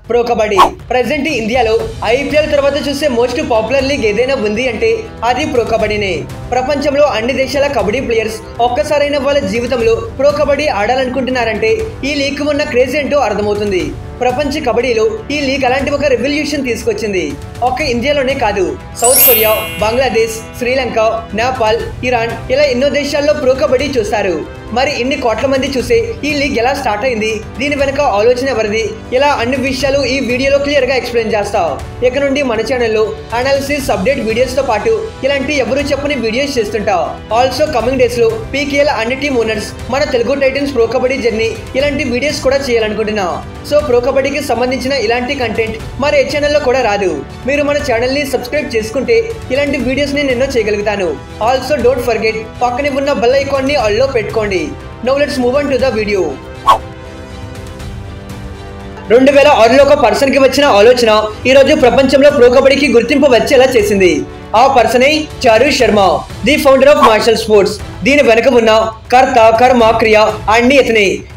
Pro kabaddi present ఇండియాలో IPL తర్వాత చూసే మోస్ట్ పాపులర్ లీగ్ ఏదైనా ఉంది అంటే అది ప్రో కబడ్డీనే. ప్రపంచంలో అన్ని దేశాల కబడ్డీ ప్లేయర్స్ ఒక్కసారైనా వాళ్ళ జీవితంలో ప్రో కబడ్డీ ఆడాలనుకుంటున్నారంటే ఈ లీగ్ ఉన్న క్రేజ్ ఏంటో అర్థమవుతుంది. ప్రపంచ కబడ్డీలో ఈ లీగ్ అలాంటి ఒక రెవల్యూషన్ తీసుకొచ్చింది. ఒక్క ఇండియాలోనే కాదు, south Korea, Bangladesh, Sri Lanka, Nepal, Iran ఇలా ఎన్నో దేశాల్లో ప్రో కబడ్డీ చూస్తారు. మరి ఇన్ని కోట్ల మంది చూసే ఈ లీగ్ ఎలా స్టార్ట్ అయింది, దీని వెనక ఆలోచన ఎవరిది, ఇలా అన్ని విషయాలు ఈ వీడియోలో క్లియర్ గా ఎక్స్ప్లెయిన్ చేస్తా. ఇక నుండి మన ఛానల్లో అనాలిసిస్, అప్డేట్ వీడియోస్ తో పాటు ఇలాంటి ఎవరు చెప్పని వీడియోస్ చేస్తుంటా. ఆల్సో కమింగ్ డేస్ లో పీకేఎల్ అన్ని టీమ్ ఓనర్స్ మన Telugu Titans pro kabaddi journey ఇలాంటి వీడియోస్ కూడా చేయాలనుకుంటున్నా. సో ప్రో కబడ్డీకి సంబంధించిన ఇలాంటి కంటెంట్ మరి ఏ ఛానల్లో కూడా రాదు. మీరు మన ఛానల్ ని సబ్స్క్రైబ్ చేసుకుంటే ఇలాంటి వీడియోస్ ని ఎన్నో చేయగలుగుతాను. ఆల్సో డోంట్ ఫర్గెట్ పక్కనే ఉన్న బెల్ ఐకాన్ ని ఆల్ లో పెట్టుకోండి. Now let's move on to the video. 2006లో ఒక పర్సన్ కి వచ్చిన ఆలోచన ఈ రోజు ప్రపంచంలో ప్రో కబడ్డీకి గుర్తింపు వచ్చేలా చేసింది. ఆ పర్సనే Charu Sharma, the founder of Marshal Sports. దీని వెనుక ఉన్న కర్త, కర్మ, క్రియ అన్ని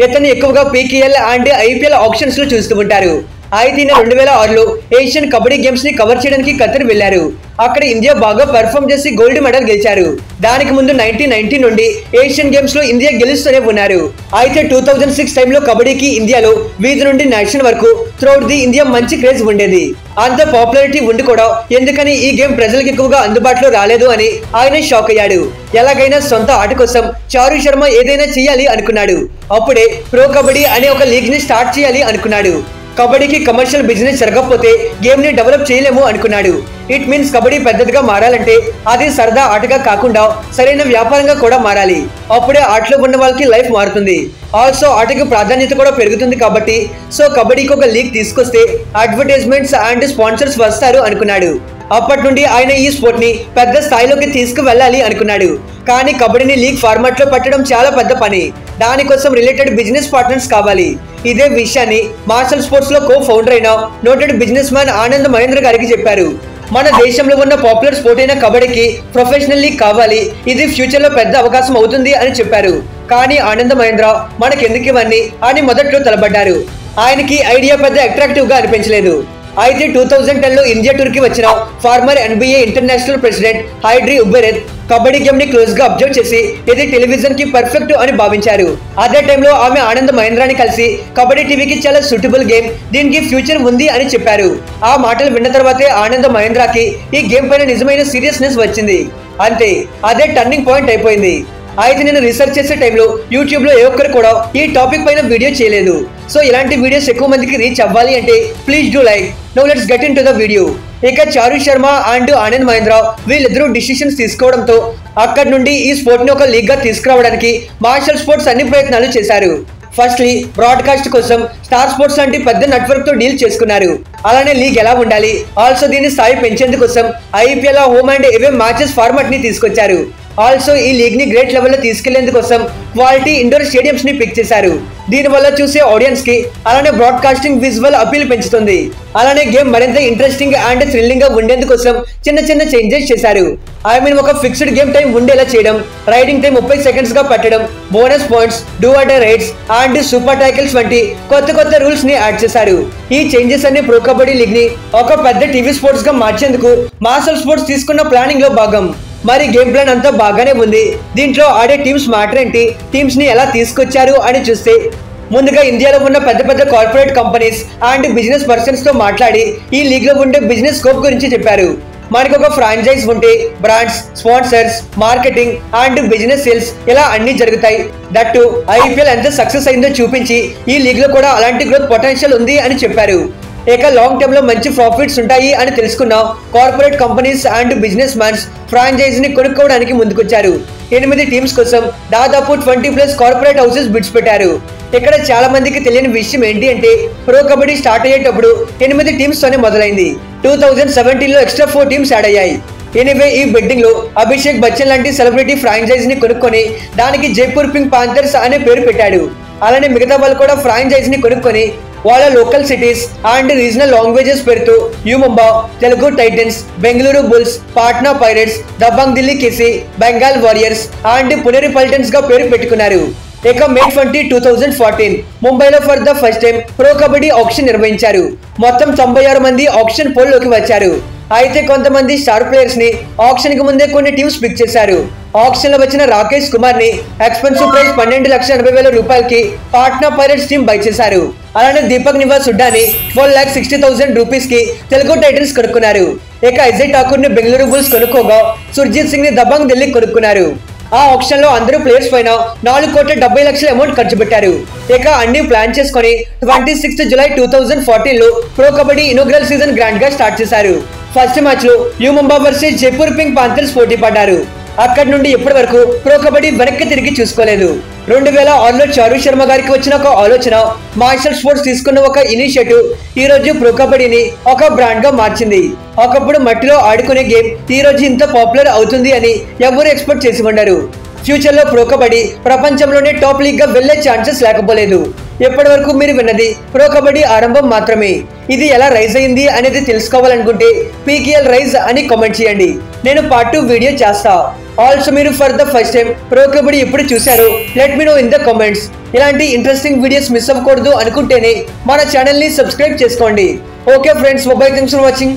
ఇతన్ని ఎక్కువగా పీకేఎల్ అండ్ ఐపీఎల్ ఆప్షన్స్ లో చూస్తూ ఉంటారు. అయితే 2006లో ఏషియన్ కబడ్డీ గేమ్స్ ని కవర్ చేయడానికి ఖతర్ వెళ్లారు. అక్కడ ఇండియా బాగా పెర్ఫార్మ్ చేసి గోల్డ్ మెడల్ గెలిచారు. దానికి ముందు 1990 నుండి ఏషియన్ గేమ్స్ లో ఇండియా గెలుస్తూనే ఉన్నారు. అయితే 2006 టైంలో కబడ్డీకి ఇండియాలో వీధి నుండి నేషనల్ వరకు త్రూఅవుట్ ది ఇండియా మంచి క్రేజ్ ఉండేది. అంత పాపులారిటీ ఉండి కూడా ఎందుకని ఈ గేమ్ ప్రజలకు ఎక్కువగా అందుబాటులో రాలేదు అని ఆయన షాక్ అయ్యాడు. ఎలాగైనా సొంత ఆట కోసం చారు శర్మ ఏదైనా చేయాలి అనుకున్నాడు. అప్పుడే ప్రో కబడ్డీ అనే ఒక లీగ్ ని స్టార్ట్ చేయాలి అనుకున్నాడు. కబడ్డీకి కమర్షియల్ బిజినెస్ జరగకపోతే గేమ్ ని డెవలప్ చేయలేము అనుకున్నాడు. ఇట్ మీన్స్ కబడ్డీ పెద్దదిగా మారాలంటే అది సరదా ఆటగా కాకుండా సరైన వ్యాపారంగా కూడా మారాలి. అప్పుడే ఆటలో ఉన్న వాళ్ళకి లైఫ్ మారుతుంది. ఆల్సో ఆటకి ప్రాధాన్యత కూడా పెరుగుతుంది. కాబట్టి సో కబడ్డీకి ఒక లీగ్ తీసుకొస్తే అడ్వర్టైజ్మెంట్స్ అండ్ స్పాన్సర్స్ వస్తారు అనుకున్నాడు. అప్పటి నుండి ఆయన ఈ స్పోర్ట్ ని పెద్ద స్థాయిలోకి తీసుకువెళ్ళాలి అనుకున్నాడు. కానీ కబడ్డీని లీగ్ ఫార్మాట్ లో పెట్టడం చాలా పెద్ద పని. దానికోసం రిలేటెడ్ బిజినెస్ పార్ట్నర్స్ కావాలి. ఇదే విషయాన్ని మార్షల్ స్పోర్ట్స్ లో కో ఫౌండర్ అయిన noted businessman Anand Mahindra గారికి చెప్పారు. మన దేశంలో ఉన్న పాపులర్ స్పోర్ట్ అయిన కబడ్డీకి ప్రొఫెషనల్ లీగ్ కావాలి, ఇది ఫ్యూచర్ లో పెద్ద అవకాశం అవుతుంది అని చెప్పారు. కానీ ఆనంద్ మహేంద్ర మనకెందుకు ఇవన్నీ అని మొదట్లో తలబడ్డారు. ఆయనకి ఐడియా పెద్ద అట్రాక్టివ్ గా అనిపించలేదు. అయితే 2010లో ఇండియా టూర్ కి వచ్చిన former NBA international president Heidi Ueberroth kabaddi game ని క్లోజ్ గా అబ్జర్వ్ చేసి ఇది టెలివిజన్ కి పర్ఫెక్ట్ అని భావించారు. అదే టైంలో ఆమె ఆనంద్ మహేంద్రాని కలిసి కబడ్డీ టీవీకి చాలా సూటబుల్ గేమ్, దీనికి ఫ్యూచర్ ఉంది అని చెప్పారు. ఆ మాటలు విన్న తర్వాతే ఆనంద్ మహేంద్రాకి ఈ గేమ్ పైన నిజమైన సీరియస్నెస్ వచ్చింది. అంతే, అదే టర్నింగ్ పాయింట్ అయిపోయింది. అయితే నేను రీసెర్చ్ చేసే టైంలో యూట్యూబ్ లో ఏ ఒక్కరు కూడా ఈ టాపిక్ పైన వీడియో చేయలేదు. సో ఇలాంటి వీడియోస్ ఎక్కువ మందికి రీచ్ అవ్వాలి అంటే please do like. Now let's get in to the video. ఇక చారు శర్మ అండ్ ఆనంద్ మహేంద్ర వీళ్ళిద్దరూ డిసిషన్స్ తీసుకోవడంతో అక్కడి నుండి ఈ స్పోర్ట్ ని ఒక లీగ్ గా తీసుకురావడానికి మార్షల్ స్పోర్ట్స్ అన్ని ప్రయత్నాలు చేశారు. ఫస్ట్లీ బ్రాడ్కాస్ట్ కోసం స్టార్ స్పోర్ట్స్ లాంటి పెద్ద నెట్వర్క్ తో డీల్ చేసుకున్నారు. అలానే లీగ్ ఎలా ఉండాలి, ఆల్సో దీని స్థాయి పెంచేందుకోసం IPL home and away matches format ని తీసుకొచ్చారు. ఆల్సో ఈ లీగ్ ని గ్రేట్ లెవెల్ లో తీసుకెళ్లేందుకోసం క్వాలిటీ ఇండోర్ స్టేడియంస్ ని పిక్ చేశారు. దీని వల్ల చూసే ఆడియన్స్ కి అలానే బ్రాడ్కాస్టింగ్ విజువల్ అపీల్ పెంచుతుంది. అలానే గేమ్ మరింత ఇంట్రెస్టింగ్ అండ్ థ్రిల్లింగ్ గా ఉండేందుకోసం చిన్న చిన్న చేంజెస్ చేశారు. ఒక ఫిక్స్డ్ గేమ్ టైం ఉండేలా చేయడం, రైడింగ్ టైం 30 సెకండ్స్ గా పెట్టడం, bonus points, do or die raids and super tackles వంటి కొత్త రూల్స్ ని యాడ్ చేశారు. ఈ చేంజెస్ అన్ని ప్రో కబడ్డీ లీగ్ ని ఒక పెద్ద టీవీ స్పోర్ట్స్ గా మార్చేందుకు మార్షల్ స్పోర్ట్స్ తీసుకున్న ప్లానింగ్ లో భాగం. మరి గేమ్ ప్లాన్ అంతా బాగానే ఉంది. దీంట్లో ఆడే టీమ్స్ మ్యాటర్ ఏంటి, టీమ్స్ ని ఎలా తీసుకొచ్చారు అని చూస్తే ముందుగా ఇండియాలో ఉన్న పెద్ద corporate companies and business persons తో మాట్లాడి ఈ లీగ్ లో ఉండే బిజినెస్ స్కోప్ గురించి చెప్పారు. మనకు ఒక ఫ్రాంచైజ్ ఉంటే brands, sponsors, marketing and business sales ఇలా అన్ని జరుగుతాయి. దట్టు ఐపీఎల్ ఎంత సక్సెస్ అయిందో చూపించి ఈ లీగ్ లో కూడా అలాంటి గ్రోత్ పొటెన్షియల్ ఉంది అని చెప్పారు. ఇక లాంగ్ టర్మ్ లో మంచి ప్రాఫిట్స్ ఉంటాయి అని తెలుసుకున్న corporate companies and business mans franchise ని కొనుక్కోవడానికి ముందుకొచ్చారు. 8 టీమ్స్ కోసం దాదాపు 20+ కార్పొరేట్ హౌసెస్ బిడ్స్ పెట్టారు. ఇక్కడ చాలా మందికి తెలియని విషయం ఏంటి అంటే ప్రో కబడ్డీ స్టార్ట్ అయ్యేటప్పుడు 8 టీమ్స్ తోనే మొదలైంది. 2017లో ఎక్స్ట్రా 4 టీమ్స్ యాడ్ అయ్యాయి. ఎనీవే ఈ బిడ్డింగ్ లో అభిషేక్ బచ్చన్ లాంటి సెలబ్రిటీ ఫ్రాంచైజ్ ని కొనుక్కొని దానికి జైపూర్ పింక్ పాంథర్స్ అనే పేరు పెట్టాడు. అలానే మిగతా వాళ్ళు కూడా ఫ్రాంచైజ్ ని కొనుక్కొని వాళ్ళ local cities and regional languages పేరుతో U Mumba, Telugu Titans, Bengaluru bulls, Patna pirates, Dabangg Delhi KC, Bengal warriors and Puneri Paltans గా పేరు పెట్టుకున్నారు. ఇక మే 20, 2014 ముంబైలో for the first time pro kabaddi auction నిర్వహించారు. మొత్తం 96 మంది ఆక్షన్ పోల్ లోకి వచ్చారు. అయితే కొంతమంది స్టార్ ప్లేయర్స్ ని ఆక్షన్ కి ముందే కొన్ని టీమ్స్ పిక్ చేశారు. ఆక్షన్ లో వచ్చిన రాకేష్ కుమార్ ని ఎక్స్పెన్సివ్ ప్రైస్ 12,80,000 రూపాయలకి పాట్నా పైరేట్స్ టీం బై చేశారు. అలానే దీపక్ నివాస్ హుడ్డాని 12,60,000 రూపీస్ కి తెలుగు టైటన్స్ కొనుక్కున్నారు. ఇక అజయ్ ఠాకూర్ ని బెంగళూరు బుల్స్ కొనుక్కోగా సుర్జిత్ సింగ్ ని దబాంగ్ ఢిల్లీ కొనుక్కున్నారు. ఆ ఆప్షన్ లో అందరూ ప్లేయర్స్ పైన 4,70,00,000 అమౌంట్ ఖర్చు పెట్టారు. ఇక అన్ని ప్లాన్ చేసుకుని 26 జూలై 2014 లో ప్రో కబడ్డీ ఇనోగ్రల్ సీజన్ గ్రాండ్ గా స్టార్ట్ చేశారు. ఫస్ట్ మ్యాచ్ లో you Mumba versus Jaipur pink Panthers పోటీ పడ్డారు. అక్కడి నుండి ఇప్పటి వరకు ప్రో కబడ్డీ వెనక్కి తిరిగి చూసుకోలేదు. 2006లో చారు శర్మ గారికి వచ్చిన ఒక ఆలోచన, మార్షల్ స్పోర్ట్స్ తీసుకున్న ఒక ఇనిషియేటివ్ ఈ రోజు ప్రో కబడ్డీని ఒక బ్రాండ్ గా మార్చింది. ఒకప్పుడు మట్టిలో ఆడుకునే గేమ్ ఈ రోజు ఇంత పాపులర్ అవుతుంది అని ఎవరు ఎక్స్పెక్ట్ చేసి ఉండరు. ఫ్యూచర్ లో ప్రో కబడ్డీ ప్రపంచంలోనే టాప్ లీగ్ గా వెళ్లే ఛాన్సెస్ లేకపోలేదు. ఇప్పటి వరకు మీరు విన్నది ప్రో కబడ్డీ ఆరంభం మాత్రమే. ఇది ఎలా రైజ్ అయింది అనేది తెలుసుకోవాలనుకుంటే పీకేఎల్ రైజ్ అని కామెంట్ చేయండి. నేను పార్ట్ 2 వీడియో చేస్తా. ఆల్సో మీరు for the first time pro Kabaddi ఎప్పుడు చూశారు let me know in the comments. ఇలాంటి ఇంట్రెస్టింగ్ వీడియోస్ మిస్ అవ్వకూడదు అనుకుంటేనే మన ఛానల్ ని సబ్స్క్రైబ్ చేసుకోండి. Okay friends, bye, thanks for watching.